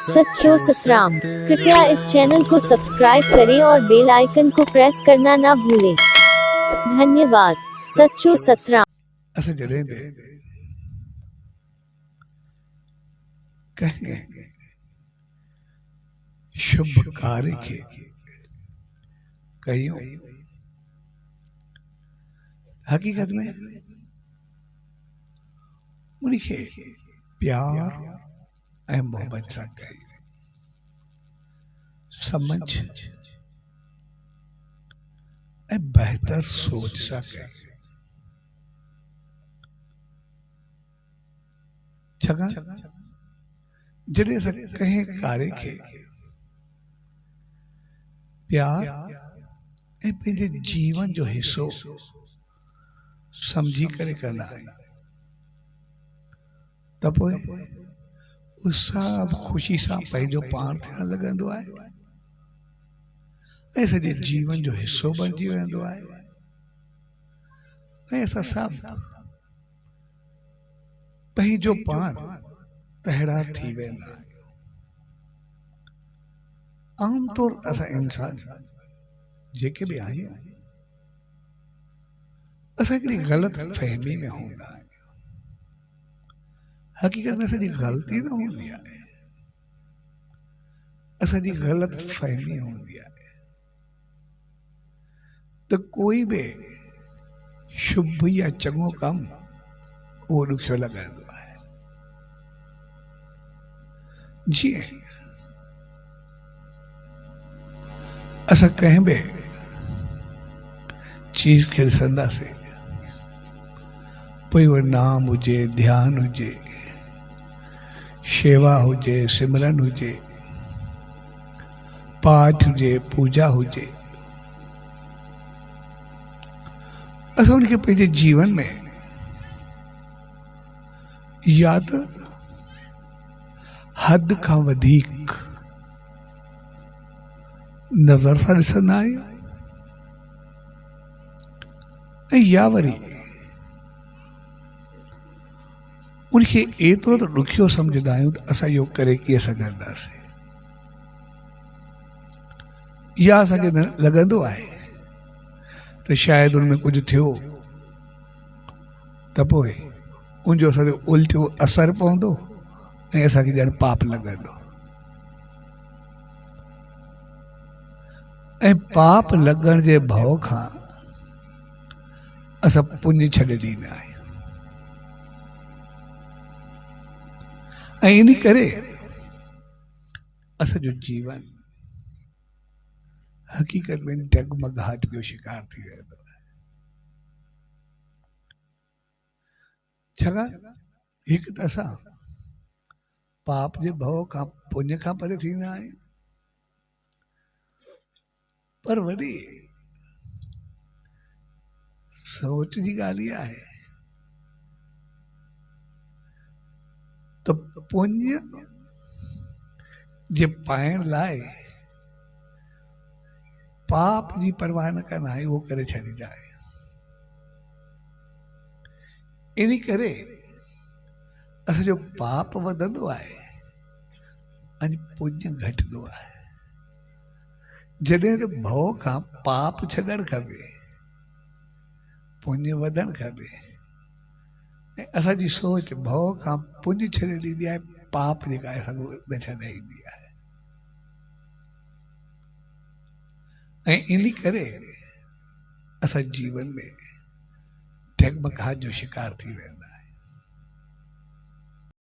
सच्चो सतराम। कृपया इस चैनल को सब्सक्राइब करें और बेल आइकन को प्रेस करना ना भूलें। धन्यवाद। सच्चो सतराम। असं जॾहिं बि कंहिं शुभ कार्य खे कयूं, हकीकत में उनखे प्यार ऐं मोहब्बत सां कयूं, समझ ऐं बहितर सोच सां कयूं। छाकाणि जॾहिं असां कंहिं कार्य खे प्यार ऐं पंहिंजे जीवन जो हिस्सो समझी करे कंदा आहियूं त पोइ उहो सभु ख़ुशी सां पंहिंजो पाण थियण लॻंदो आहे ऐं सॼे जीवन जो हिस्सो बणिजी वेंदो आहे ऐं असां सभु पंहिंजो पाण तहिड़ा थी वेंदा आहियूं। आमतौर असां इंसान जेके बि आहियूं असां हिकिड़ी ग़लति फहमी में हूंदा आहियूं। हकीकत में असांजी ग़लती न हूंदी आहे, असांजी ग़लति फहमी हूंदी आहे त कोई बि शुभ या चङो कमु उहो ॾुखियो लॻंदो आहे। जीअं असां कंहिं बि चीज़ खे ॾिसंदासीं, पोइ उहो नाम हुजे, ध्यान हुजे, शेवा हुजे, सिमरन हुजे, पाठ हुजे, पूजा हुजे, असां उनखे पंहिंजे जीवन में या त हद खां वधीक नज़र सां ॾिसंदा आहियूं ऐं या वरी उनखे एतिरो त ॾुखियो सम्झंदा आहियूं त असां इहो करे कीअं सघंदासीं, या असांखे न लॻंदो आहे त शायदि उनमें कुझु थियो त पोइ उनजो असांजो उल्टो असरु पवंदो ऐं असांखे ॼण पाप लॻंदो ऐं पाप लॻण जे भउ खां असां पुञ छॾे ॾींदा आहियूं ऐं इन करे असांजो जीवन हकीकत में डगमगाहट जो शिकार थी वेंदो आहे। छाकाणि हिकु त असां पाप जे भउ खां पुञ खां परे थींदा आहियूं, पर वरी सोच जी ॻाल्हि इहा आहे त पुञ जे पाइण लाइ पाप जी परवाह न कंदा आहियूं, उहो करे छॾींदा आहियूं। इन करे असांजो पाप वधंदो आहे ऐं पुञ घटंदो आहे। जॾहिं त भउ खां पाप छॾणु खपे, पुञ वधणु खपे ऐं असांजी सोच भउ खां पुञ छॾे ॾींदी आहे, पाप जेका आहे असांखे न छॾे ईंदी आहे। ऐं इन करे असां जीवन में डगमगाहट जो शिकार थी वेंदा